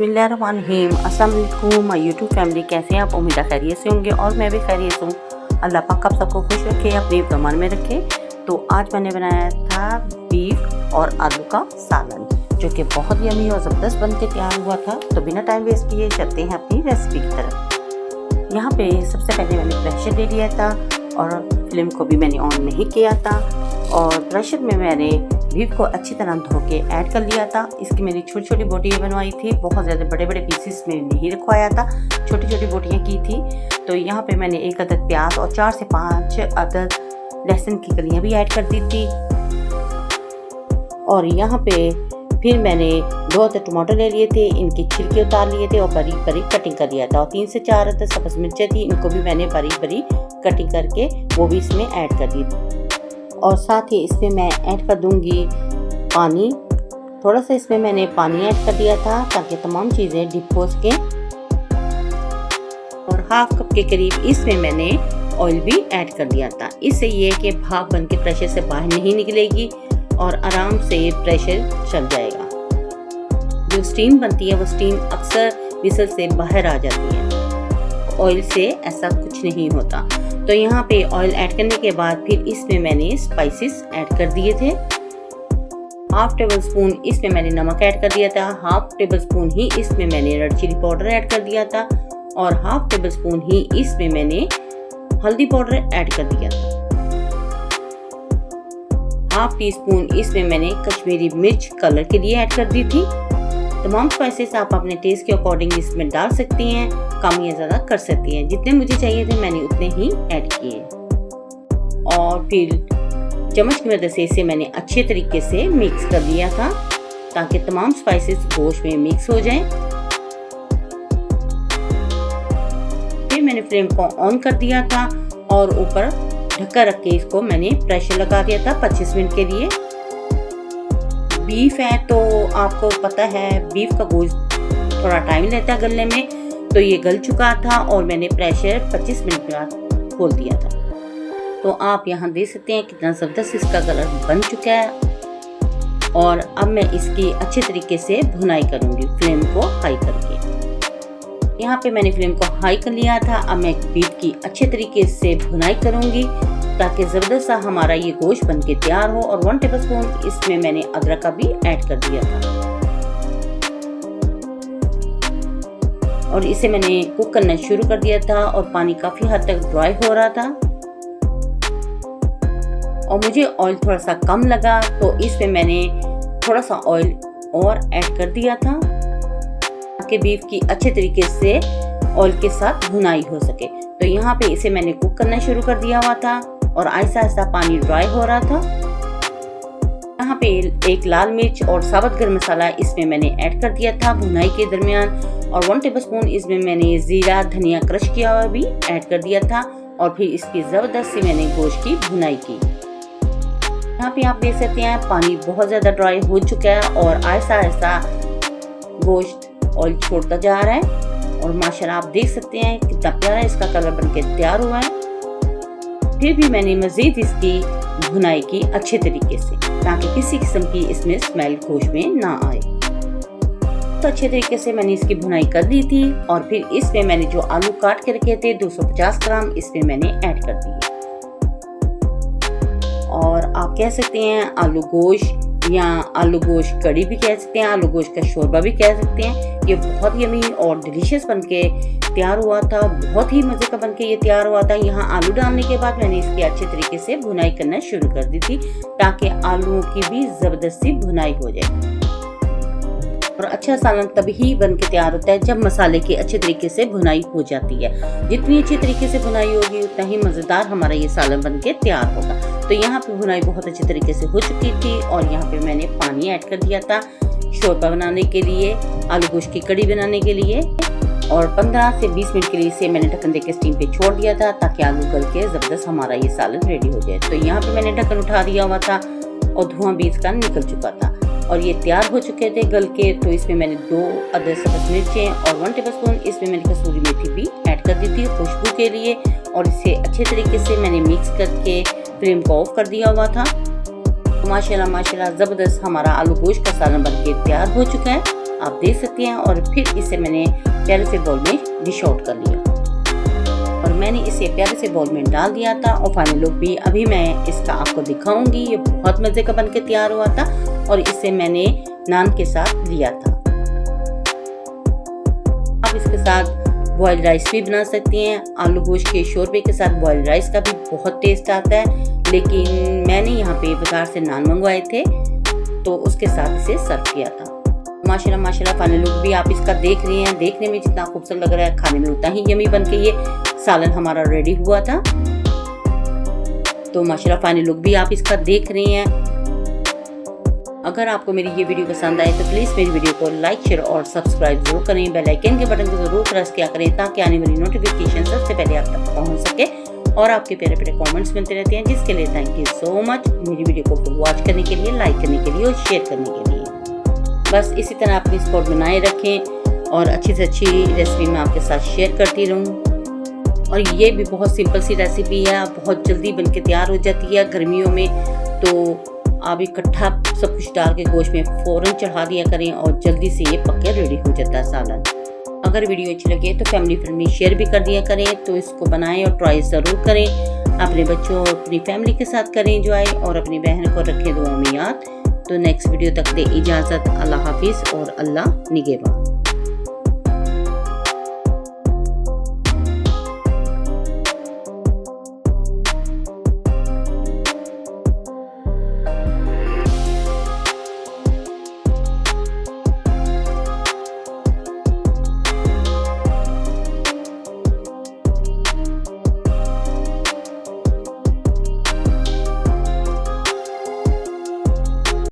बिस्मिल्लाहिर्रहमानिर्रहीम। अस्सलाम वालेकुम माय यूट्यूब फैमिली, कैसे हैं आप? उम्मीद है खैरियत से होंगे और मैं भी खैरियत हूँ। अल्लाह पाक आप सबको खुश रखे, अपनी ईमान में रखे। तो आज मैंने बनाया था बीफ और आलू का सालन, जो कि बहुत यमी और ज़बरदस्त बन के तैयार हुआ था। तो बिना टाइम वेस्ट किए चलते हैं अपनी रेसिपी की तरफ। यहाँ पे सबसे पहले मैंने प्रेशर ले लिया था और फ्लेम को भी मैंने ऑन नहीं किया था। और प्रेशर में मैंने बीफ को अच्छी तरह धो के ऐड कर लिया था। इसकी मैंने छोटी छोटी बोटियाँ बनवाई थी, बहुत ज़्यादा बड़े बड़े पीसेस में नहीं रखवाया था, छोटी छोटी बोटियाँ की थी। तो यहाँ पे मैंने 1 अदद प्याज और 4 से 5 अदद लहसुन की कलियाँ भी ऐड कर दी थी। और यहाँ पे फिर मैंने 2 अदद टमाटर ले लिए थे, इनकी छिलके उतार लिए थे और बारीक बारीक कटिंग कर लिया था। और 3 से 4 अदद सब्ज़ मिर्चें थी, इनको भी मैंने बारीक बारीक कटिंग करके वो भी इसमें ऐड कर दी थी। और साथ ही इसमें मैं ऐड कर दूंगी पानी, थोड़ा सा इसमें मैंने पानी ऐड कर दिया था ताकि तमाम चीज़ें डिप हो सकें। और हाफ कप के करीब इसमें मैंने ऑयल भी ऐड कर दिया था। इससे ये कि भाप बन के प्रेशर से बाहर नहीं निकलेगी और आराम से प्रेशर चल जाएगा। जो स्टीम बनती है वो स्टीम अक्सर विसल से बाहर आ जाती है, ऑयल से ऐसा कुछ नहीं होता। तो यहाँ पे ऑयल ऐड करने के बाद फिर इसमें मैंने स्पाइसेस ऐड कर दिए थे। हाफ टेबल स्पून इसमें मैंने नमक ऐड कर दिया था, हाफ टेबल स्पून ही इसमें मैंने रेड चिली पाउडर ऐड कर दिया था और हाफ टेबल स्पून ही इसमें मैंने हल्दी पाउडर ऐड कर दिया था। हाफ टी स्पून इसमें मैंने कश्मीरी मिर्च कलर के लिए ऐड कर दी थी। तमाम स्पाइसेस आप अपने टेस्ट के अकॉर्डिंग इसमें डाल सकती हैं, कम या ज़्यादा कर सकती हैं। जितने मुझे चाहिए थे मैंने उतने ही ऐड किए। और फिर चम्मच की मदद से इसे मैंने अच्छे तरीके से मिक्स कर लिया था ताकि तमाम स्पाइसेस गोश्त में मिक्स हो जाएं। फिर मैंने फ्लेम को ऑन कर दिया था और ऊपर ढक्कन रख के इसको मैंने प्रेशर लगा दिया था 25 मिनट के लिए। बीफ है तो आपको पता है बीफ का गोश्त थोड़ा टाइम लेता है गलने में, तो ये गल चुका था और मैंने प्रेशर 25 मिनट के बाद खोल दिया था। तो आप यहाँ देख सकते हैं कितना ज़बरदस्त इसका कलर बन चुका है। और अब मैं इसकी अच्छे तरीके से भुनाई करूँगी फ्लेम को हाई करके। यहाँ पे मैंने फ्लेम को हाई कर लिया था। अब मैं बीफ की अच्छे तरीके से भुनाई करूँगी ताकि ज़बरदस्त सा हमारा ये गोश्त बन के तैयार हो। और 1 टेबलस्पून इसमें मैंने अदरक का भी ऐड कर दिया था और इसे मैंने कुक करना शुरू कर दिया था। और पानी काफ़ी हद तक ड्राई हो रहा था और मुझे ऑयल थोड़ा सा कम लगा, तो इसमें मैंने थोड़ा सा ऑयल और ऐड कर दिया था ताकि बीफ की अच्छे तरीके से ऑयल के साथ भुनाई हो सके। तो यहाँ पे इसे मैंने कुक करना शुरू कर दिया हुआ था और आहिस्ता आहिस्ता पानी ड्राई हो रहा था। यहाँ पे 1 लाल मिर्च और साबुत गरम मसाला इसमें मैंने ऐड कर दिया था भुनाई के दरमियान। और 1 टेबलस्पून इसमें मैंने जीरा धनिया क्रश किया हुआ भी ऐड कर दिया था। और फिर इसकी ज़बरदस्त सी मैंने गोश्त की भुनाई की। यहाँ पे आप देख सकते हैं पानी बहुत ज़्यादा ड्राई हो चुका है और आहिस्ता आहिस्ता गोश्त ऑयल छोड़ता जा रहा है। और माशाल्लाह आप देख सकते हैं कितना प्यारा इसका कलर बनके तैयार हुआ है। फिर भी मैंने मज़ीद इसकी भुनाई की अच्छे तरीके से ताकि किसी किस्म की इसमें स्मेल गोश्त में ना आए। तो अच्छे तरीके से मैंने इसकी भुनाई कर दी थी। और फिर इसमें मैंने जो आलू काट के रखे थे 250 ग्राम इसमें मैंने ऐड कर दिए। और आप कह सकते हैं आलू गोश्त या आलू गोश्त कड़ी भी कह सकते हैं, आलू गोश्त का शोरबा भी कह सकते हैं। ये बहुत यमी और डिलीशियस बनके तैयार हुआ था, बहुत ही मज़े का बनके ये तैयार हुआ था। यहाँ आलू डालने के बाद मैंने इसकी अच्छे तरीके से भुनाई करना शुरू कर दी थी ताकि आलूओं की भी ज़बरदस्ती भुनाई हो जाए। और अच्छा सालन तभी बन के तैयार होता है जब मसाले की अच्छे तरीके से भुनाई हो जाती है। जितनी अच्छी तरीके से भुनाई होगी उतना ही मज़ेदार हमारा ये सालन बन के तैयार होगा। तो यहाँ पे भुनाई बहुत अच्छे तरीके से हो चुकी थी और यहाँ पे मैंने पानी ऐड कर दिया था शोरबा बनाने के लिए, आलू गोश्त की कड़ी बनाने के लिए। और 15 से 20 मिनट के लिए इसे मैंने ढक्कन देके स्टीम पे छोड़ दिया था ताकि आलू गल के ज़बरदस्त हमारा ये सालन रेडी हो जाए। तो यहाँ पे मैंने ढक्कन उठा दिया हुआ था और धुआं भी इसका निकल चुका था और ये तैयार हो चुके थे गल के। तो इसमें मैंने 2 अदद सब्ज़ मिर्चें और 1 टेबलस्पून इसमें मैंने कसूरी मेथी भी ऐड कर दी थी खुशबू के लिए। और इसे अच्छे तरीके से मैंने मिक्स करके फ्लेम को ऑफ कर दिया हुआ था। तो माशाल्लाह माशाल्लाह ज़बरदस्त हमारा आलू गोश्त का सालन बनके तैयार हो चुका है। आप देख सकते हैं। और फिर इसे मैंने प्यारे से बाउल में डिश आउट कर लिया और मैंने इसे प्यारे से बाउल में डाल दिया था। और फाइनल लुक भी अभी मैं इसका आपको दिखाऊंगी। ये बहुत मज़े का बनके तैयार हुआ था और इसे मैंने नान के साथ लिया था। आप इसके साथ बॉइल्ड राइस भी बना सकते हैं। आलू गोश्त के शोरबे के साथ बॉइल्ड राइस का भी बहुत टेस्ट आता है, लेकिन मैंने यहाँ पे बाजार से नान मंगवाए थे तो उसके साथ इसे सर्व किया था। माशाल्लाह माशाल्लाह फाइनल लुक भी आप इसका देख रहे हैं। देखने में जितना खूबसूरत लग रहा है, खाने में उतना ही यमी बन के ये सालन हमारा रेडी हुआ था। तो माशाल्लाह फाइनल लुक भी आप इसका देख रहे हैं। अगर आपको मेरी ये वीडियो पसंद आए तो प्लीज़ मेरी वीडियो को लाइक, शेयर और सब्सक्राइब जरूर करें। बेल आइकन के बटन को जरूर प्रेस किया करें ताकि आने वाली नोटिफिकेशन सबसे पहले आप तक पहुंच सके। और आपके प्यारे प्यारे कमेंट्स मिलते रहते हैं, जिसके लिए थैंक यू सो मच। मेरी वीडियो को फुल वॉच करने के लिए, लाइक करने के लिए और शेयर करने के लिए। बस इसी तरह अपनी स्पॉट बनाए रखें और अच्छी से अच्छी रेसिपी मैं आपके साथ शेयर करती रहूँ। और ये भी बहुत सिंपल सी रेसिपी है, बहुत जल्दी बनके तैयार हो जाती है। गर्मियों में तो आप इकट्ठा सब कुछ डाल के गोश्त में फ़ौरन चढ़ा दिया करें और जल्दी से ये पक के रेडी हो जाता है सालन। अगर वीडियो अच्छी लगे तो फैमिली फ्रेंड में शेयर भी कर दिया करें। तो इसको बनाएं और ट्राई ज़रूर करें। अपने बच्चों और अपनी फैमिली के साथ करें एंजॉय और अपनी बहन को रखें दुआ में याद। तो नेक्स्ट वीडियो तक दे इजाज़त। अल्लाह हाफिज़ और अल्लाह निगहबान।